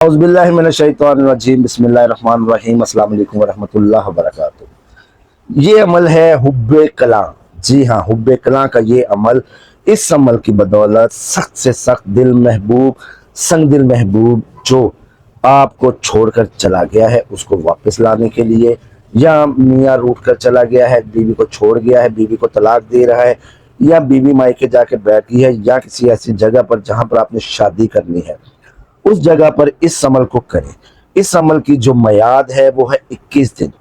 औज़ुबिल्लाहिमिनश्शैतानिर्रजीम बिस्मिल्लाहिर्रहमानिर्रहीम अस्सलाम वालेकुम वरहमतुल्लाहि वबरकातुहू। ये अमल है हुब्बे कलां। जी हाँ, हुब्बे कलां का ये अमल, इस अमल की बदौलत सख्त से सख्त दिल महबूब, संग दिल महबूब जो आपको छोड़कर चला गया है उसको वापस लाने के लिए, या मियाँ रूठ कर चला गया है, बीवी को छोड़ गया है, बीवी को तलाक दे रहा है, या बीवी मायके जाके बैठी है, या किसी ऐसी जगह पर जहाँ पर आपने शादी करनी है, उस जगह पर इस अमल को करें। इस अमल की जो मियाद है वो है 21 दिन,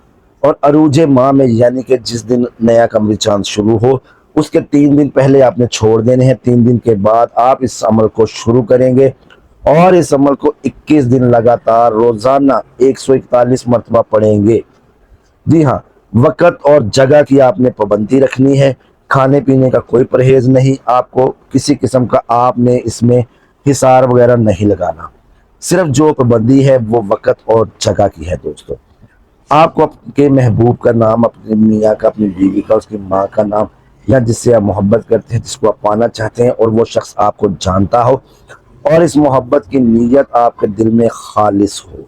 और अरूज माह में यानी कि जिस दिन नया कमरी चांद शुरू हो उसके 3 दिन पहले आपने छोड़ देने हैं। 3 दिन के बाद आप इस अमल को शुरू करेंगे और इस अमल को 21 दिन लगातार रोजाना 141 मरतबा पढ़ेंगे। जी हाँ, वक़्त और जगह की आपने पाबंदी रखनी है। खाने पीने का कोई परहेज नहीं, आपको किसी किस्म का आपने इसमें हिसार वगैरह नहीं लगाना। सिर्फ जो पाबंदी है वो वक़्त और जगह की है। दोस्तों, आपको आपके महबूब का नाम, अपने मियाँ का, अपनी बीवी का, उसकी माँ का नाम, या जिससे आप मोहब्बत करते हैं, जिसको आप पाना चाहते हैं और वो शख्स आपको जानता हो, और इस मोहब्बत की नीयत आपके दिल में खालिस हो।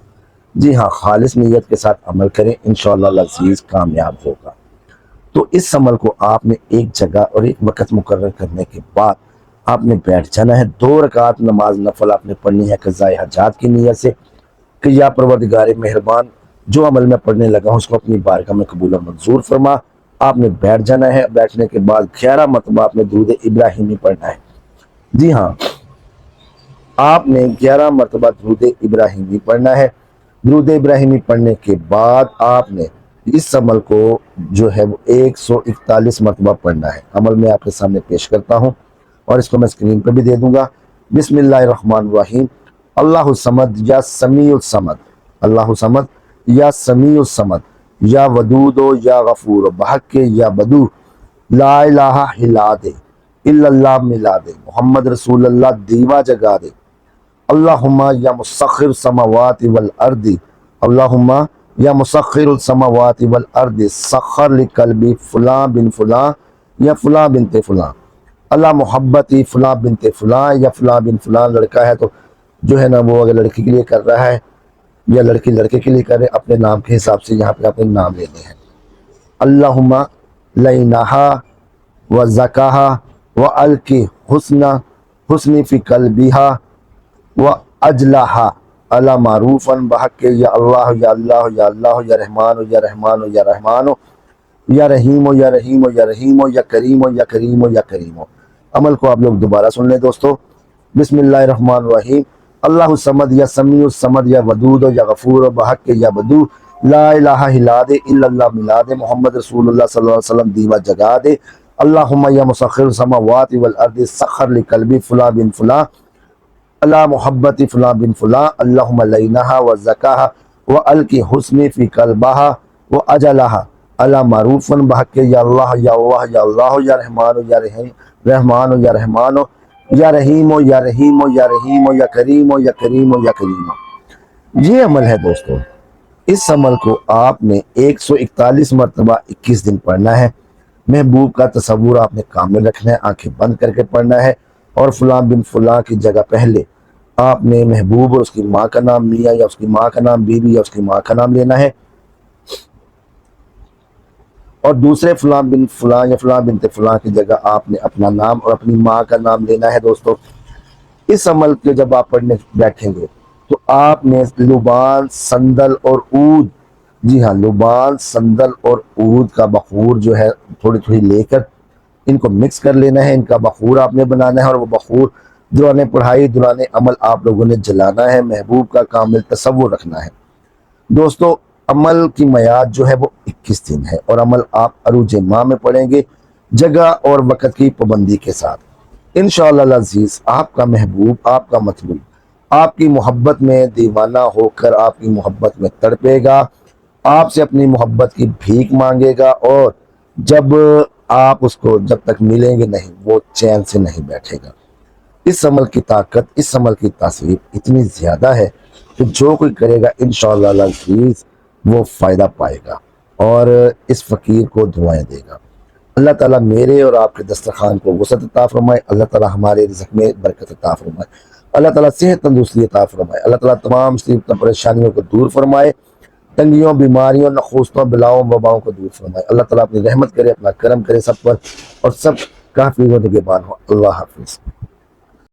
जी हाँ, खालिस नीयत के साथ अमल करें, इंशाअल्लाह अज़ीज़ कामयाब होगा। तो इस अमल को आपने एक जगह और एक वक़्त मुकर्रर करने के बाद आपने बैठ जाना है। 2 रकात नमाज नफल आपने पढ़नी है क़ज़ाए हाजात की नीयत से कि या परवरदिगार मेहरबान, जो अमल मैं पढ़ने लगा हूँ उसको अपनी बारगाह में कबूल और मंजूर फरमा। आपने बैठ जाना है। बैठने के बाद 11 मरतबा आपने दुरूद इब्राहिमी पढ़ना है। जी हाँ, आपने 11 मरतबा दुरूद इब्राहिमी पढ़ना है। दुरूद इब्राहिमी पढ़ने के बाद आपने इस अमल को जो है वो 141 मरतबा पढ़ना है। अमल मैं आपके सामने पेश करता हूँ और इसको मैं स्क्रीन पर भी दे दूंगा। बिस्मिल्लाहिर्रहमानिर्रहीम। अल्लाहु समद या समीउल समद, अल्लाहु समद या समीउल समद, या वदूदो या गफूर बहक या बदू, ला इलाहा हिला दे, इल्लल्लाह मिला दे, मोहम्मद रसूलुल्लाह दीवा जगा दे। अल्लाहुम्मा या मुसख्खिर समावाति वल अर्दी, अल्लाहुम्मा या मुसख्खिर समावाति वल अर्दी, सख्खर li कल्बी फुला बिन फुला या फुला बिनते फुला, अल्लाह मोहब्बती फुला बिनते फुला या फुला बिन फुला। लड़का है तो जो है ना वो अगर लड़की के लिए कर रहा है या लड़की लड़के के लिए करे, अपने नाम के हिसाब से यहाँ पे अपने नाम लेने हैं। अल्लाहुम्मा लैनाहा व ज़काहा व अलकी हुस्ना हुस्नी फ़ी कल्बिहा व अजलाहा अला मारूफन बहक या अल्लाह या अल्लाह या अल्लाह या रहमान या रहमान या रहमान या रहीम या रहीम या रहीम या करीम या करीम या करीम। अमल को आप लोग दोबारा सुन लें दोस्तों। बिस्मिल्लाहिर्रहमानिर्रहीम। अल्लाहु समद या समीउ समद या वदूद या गफूर बहक या बदू, ला इलाहा हिला दे, इल्लल्लाह मिला दे, मोहम्मद रसूलुल्लाह सल्लल्लाहु अलैहि वसल्लम दीवा जगा दे। अल्लाहुम्मा या मुसख्खिर समावाति वल अर्दी, सख्खर li कल्बी फुला बिन फुला, अला मोहब्बती फुला बिन फुला, अल्लाहुम्मा लैनाहा व ज़काहा व अलकी हुस्नी फ़ी कल्बाहा व अजलाहा अला मारूफन बहक या अल्लाह या अल्लाह या अल्लाह या रहमान या रहीम, रहमान या रहमान या रहीम या रहीम या रहीम या करीम या करीम या करीम। ये अमल है दोस्तों। इस अमल को आपने 141 मरतबा 21 दिन पढ़ना है। महबूब का तसव्वुर आपने कामिल रखना है, आंखें बंद करके पढ़ना है, और फलां बिन फलां की जगह पहले आपने महबूब और उसकी माँ का नाम मियाँ या उसकी माँ का नाम बीवी या उसकी माँ का नाम लेना है, और दूसरे फलां बिन फलां या फलां बिनते फलां की जगह आपने अपना नाम और अपनी माँ का नाम लेना है। दोस्तों, इस अमल के जब आप पढ़ने बैठेंगे तो आपने लुबान, संदल और ऊद, जी हाँ, लुबान, संदल और ऊद का बखूर जो है थोड़ी थोड़ी लेकर इनको मिक्स कर लेना है। इनका बखूर आपने बनाना है, और वो बखूर दौरान पढ़ाई, दौरान अमल आप लोगों ने जलाना है। महबूब का कामिल तसव्वुर रखना है। दोस्तों, अमल की मियाद जो है वो 21 दिन है, और अमल आप अरूज माह में पढ़ेंगे, जगह और वक़्त की पाबंदी के साथ। इंशाअल्लाह अज़ीज़, आपका महबूब, आपका मतलूब आपकी मोहब्बत में दीवाना होकर आपकी मोहब्बत में तड़पेगा, आपसे अपनी मोहब्बत की भीख मांगेगा, और जब आप उसको जब तक मिलेंगे नहीं वो चैन से नहीं बैठेगा। इस अमल की ताकत, इस अमल की तासीर इतनी ज़्यादा है कि जो कोई करेगा इंशाअल्लाह अज़ीज़ वो फ़ायदा पाएगा और इस फ़कीर को दुआएं देगा। अल्लाह ताला मेरे और आपके दस्तरखान को वसअत अता फरमाए। अल्लाह ताला हमारे रिज़्क़ में बरकत अता फरमाए। اللہ تعالیٰ صحت تندرستی عطا فرمائے، اللہ تعالیٰ تمام مصیبتوں پریشانیوں کو دور فرمائے، تنگیوں بیماریوں نخوستوں بلاؤں وباؤں کو دور فرمائے، اللہ تعالیٰ اپنی رحمت کرے، اپنا کرم کرے سب پر، اور سب کا حفیظ و نگہبان ہو۔ اللہ حافظ۔